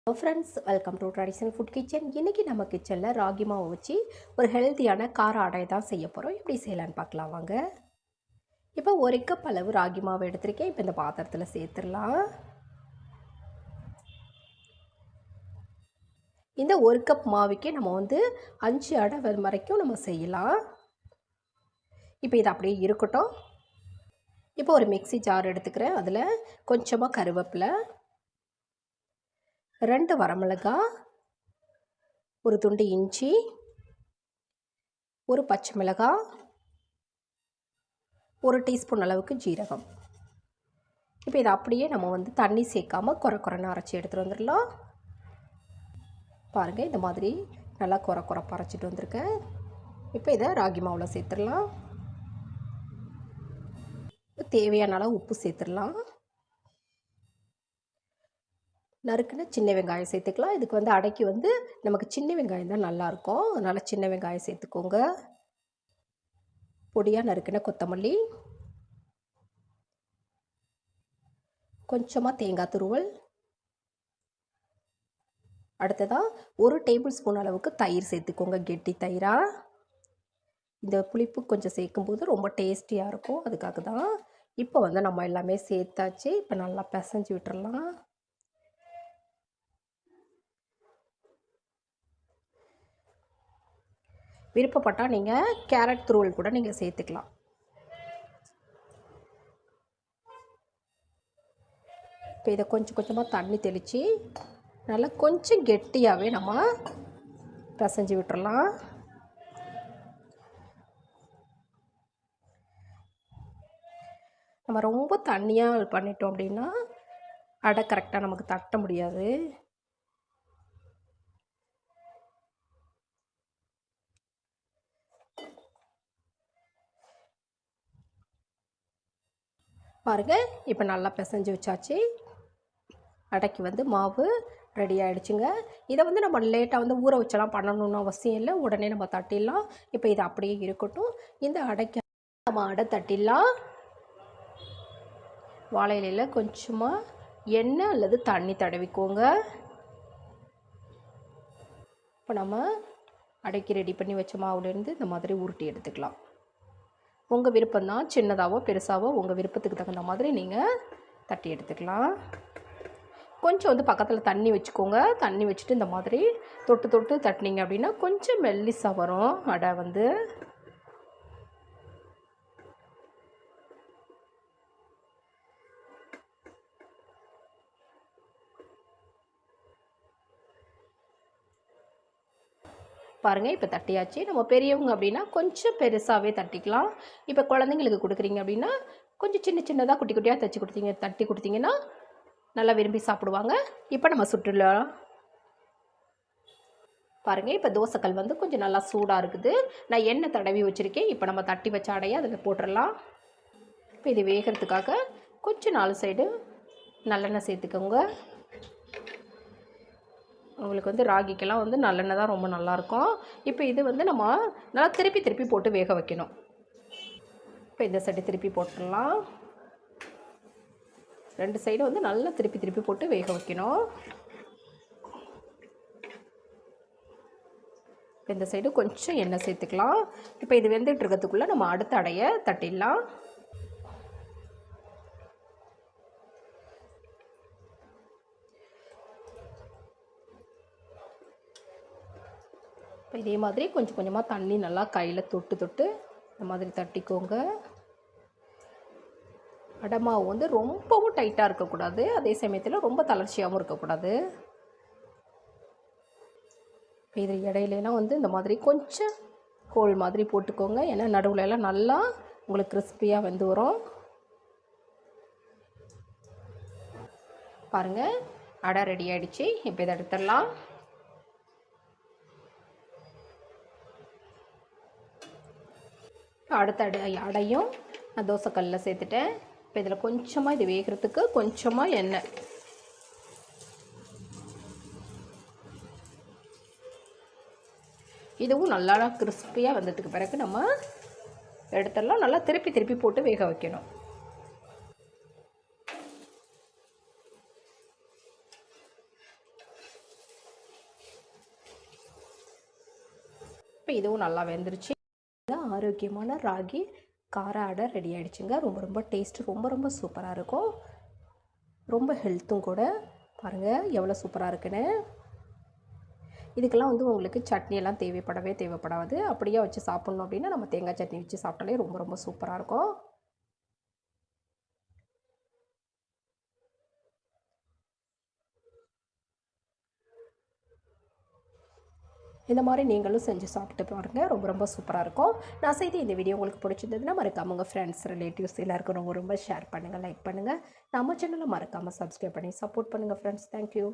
Hello friends, welcome to traditional food kitchen. இன்றைக்கி நம்ம கிச்சனில் ராகி மாவு வச்சு ஒரு ஹெல்த்தியான கார அடை தான் செய்ய போகிறோம். எப்படி செய்யலான்னு பார்க்கலாம் வாங்க. இப்போ ஒரு கப் அளவு ராகி மாவு எடுத்திருக்கேன். இப்போ இந்த பாத்திரத்தில் சேர்த்துடலாம். இந்த ஒரு கப் மாவுக்கே நம்ம 5 அடை வரைக்கும் நம்ம செய்யலாம். இப்போ இது அப்படியே இருக்கட்டும். இப்போ ஒரு மிக்ஸி ஜார் எடுத்துக்கிறேன். அதில் கொஞ்சமாக கருவேப்பிலை, 2 வரமிளகாய், ஒரு துண்டு இஞ்சி, ஒரு பச்சை மிளகாய், ஒரு டீஸ்பூன் அளவுக்கு ஜீரகம். இப்போ இதை அப்படியே நம்ம தண்ணி சேர்க்காமல் குறைன்னு அரைச்சி எடுத்துகிட்டு வந்துடலாம். பாருங்கள், இந்த மாதிரி நல்லா குறைப்பாக அரைச்சிட்டு வந்திருக்கேன். இப்போ இதை ராகி மாவில் சேர்த்துடலாம். தேவையான அளவு உப்பு சேர்த்துடலாம். நறுக்குன்னு சின்ன வெங்காயம் சேர்த்துக்கலாம். இதுக்கு அடைக்கு நமக்கு சின்ன வெங்காயம் தான் நல்லாயிருக்கும். அதனால் சின்ன வெங்காயம் சேர்த்துக்கோங்க. பொடியாக நறுக்குன கொத்தமல்லி, கொஞ்சமாக தேங்காய் துருவல், அடுத்ததாக 1 டேபிள் ஸ்பூன் அளவுக்கு தயிர் சேர்த்துக்கோங்க, கெட்டி தயிராக. இந்த புளிப்பு கொஞ்சம் சேர்க்கும்போது ரொம்ப டேஸ்டியாக இருக்கும், அதுக்காக தான். இப்போ நம்ம எல்லாமே சேர்த்தாச்சு. இப்போ நல்லா பிசைஞ்சு விட்டுறலாம். விருப்பப்பட்டால் நீங்கள் கேரட் துருவல் கூட நீங்கள் சேர்த்துக்கலாம். இப்போ இதை கொஞ்சம் கொஞ்சமாக தண்ணி தெளித்து நல்லா கொஞ்சம் கெட்டியாகவே நம்ம பிசைஞ்சு விட்டுறலாம். நம்ம ரொம்ப தண்ணியாக பண்ணிட்டோம் அப்படின்னா அடை கரெக்டாக நமக்கு தட்ட முடியாது. பாருங்கள், இப்போ நல்லா பிசைஞ்சு வச்சாச்சு. அடைக்கு மாவு ரெடி ஆகிடுச்சுங்க. இதை நம்ம லேட்டாக ஊற வச்செல்லாம் பண்ணணுன்னு அவசியம் இல்லை. உடனே நம்ம தட்டிடலாம். இப்போ இது அப்படியே இருக்கட்டும். இந்த அடைக்கு நம்ம அடை தட்டிடலாம். வாழை இலையில் கொஞ்சமாக எண்ணெய் அல்லது தண்ணி தடவிக்கோங்க. இப்போ நம்ம அடைக்கு ரெடி பண்ணி வச்ச மாவுலேருந்து இந்த மாதிரி உருட்டி எடுத்துக்கலாம். உங்கள் விருப்பம்தான், சின்னதாகவோ பெருசாகவோ உங்கள் விருப்பத்துக்கு தகுந்த மாதிரி நீங்கள் தட்டி எடுத்துக்கலாம். கொஞ்சம் பக்கத்தில் தண்ணி வச்சுக்கோங்க. தண்ணி வச்சுட்டு இந்த மாதிரி தொட்டு தட்டினீங்க அப்படின்னா கொஞ்சம் மெல்லிசாக வரும் அடை. பாருங்கள், இப்போ தட்டியாச்சு. நம்ம பெரியவங்க அப்படின்னா கொஞ்சம் பெருசாகவே தட்டிக்கலாம். இப்போ குழந்தைங்களுக்கு கொடுக்குறீங்க அப்படின்னா கொஞ்சம் சின்னதாக குட்டி குட்டியாக தட்டி கொடுத்தீங்கன்னா நல்லா விரும்பி சாப்பிடுவாங்க. இப்போ நம்ம சுட்டுலாம். பாருங்கள், இப்போ தோசைக்கல் கொஞ்சம் நல்லா சூடாக இருக்குது. நான் எண்ணெய் தடவி வச்சுருக்கேன். இப்போ நம்ம தட்டி வச்ச அடையை அதில் போட்டுடலாம். இப்போ இது வேகிறதுக்காக கொஞ்சம் 4 சைடு நல்லெண்ணெய் சேர்த்துக்கோங்க. உங்களுக்கு ராகிக்கெல்லாம் நல்லெண்ணெய் தான் ரொம்ப நல்லாயிருக்கும். இப்போ இது நம்ம நல்லா திருப்பி போட்டு வேக வைக்கணும். இப்போ இந்த சைடு திருப்பி போட்டுடலாம். 2 சைடு நல்லா திருப்பி போட்டு வேக வைக்கணும். இந்த சைடு கொஞ்சம் எண்ணெய் சேர்த்துக்கலாம். இப்போ இது வெந்துட்டு இருக்கிறதுக்குள்ளே நம்ம அடுத்த அடையை தட்டிடலாம். இதே மாதிரி கொஞ்சம் கொஞ்சமாக தண்ணி நல்லா கையில் தொட்டு இந்த மாதிரி தட்டிக்கோங்க. அடை மாவு ரொம்பவும் டைட்டாக இருக்கக்கூடாது, அதே சமயத்தில் ரொம்ப தளர்ச்சியாகவும் இருக்கக்கூடாது. இது இடையிலாம் இந்த மாதிரி கொஞ்சம் ஹோல் மாதிரி போட்டுக்கோங்க. ஏன்னா நடுவில் எல்லாம் நல்லா உங்களுக்கு கிறிஸ்பியாக வெந்து வரும். பாருங்கள், அடை ரெடி ஆகிடுச்சு. இப்போ இதை எடுத்துடலாம். அடுத்த அடையும் நான் தோசைக்கல்லில் சேர்த்துட்டேன். இப்போ இதில் கொஞ்சமாக இது வேகிறதுக்கு கொஞ்சமாக எண்ணெய். இதுவும் நல்லா கிறிஸ்பியாக வந்ததுக்கு பிறகு நம்ம எடுத்துடலாம். நல்லா திருப்பி போட்டு வேக வைக்கணும். இப்போ இதுவும் நல்லா வெந்துருச்சு. ஆரோக்கியமான ராகி கார அடை ரெடி ஆகிடுச்சுங்க. ரொம்ப ரொம்ப டேஸ்ட்டு ரொம்ப சூப்பராக இருக்கும். ரொம்ப ஹெல்த்தும் கூட. பாருங்கள் எவ்வளோ சூப்பராக இருக்குன்னு. இதுக்கெல்லாம் வந்து உங்களுக்கு சட்னியெல்லாம் தேவைப்படாது. அப்படியே வச்சு சாப்பிட்ணும் அப்படின்னா நம்ம தேங்காய் சட்னி வச்சு சாப்பிட்டாலே ரொம்ப சூப்பராக இருக்கும். இந்த மாதிரி நீங்களும் செஞ்சு சாப்பிட்டு பாருங்கள். ரொம்ப சூப்பராக இருக்கும். நான் செய்த இந்த வீடியோ உங்களுக்கு பிடிச்சிருந்ததுன்னா மறக்காம உங்கள் ஃப்ரெண்ட்ஸ், ரிலேட்டிவ்ஸ் எல்லாருக்கும் ரொம்ப ஷேர் பண்ணுங்கள், லைக் பண்ணுங்கள். நம்ம சேனலை மறக்காமல் சப்ஸ்கிரைப் பண்ணி சப்போர்ட் பண்ணுங்கள் ஃப்ரெண்ட்ஸ். தேங்க்யூ.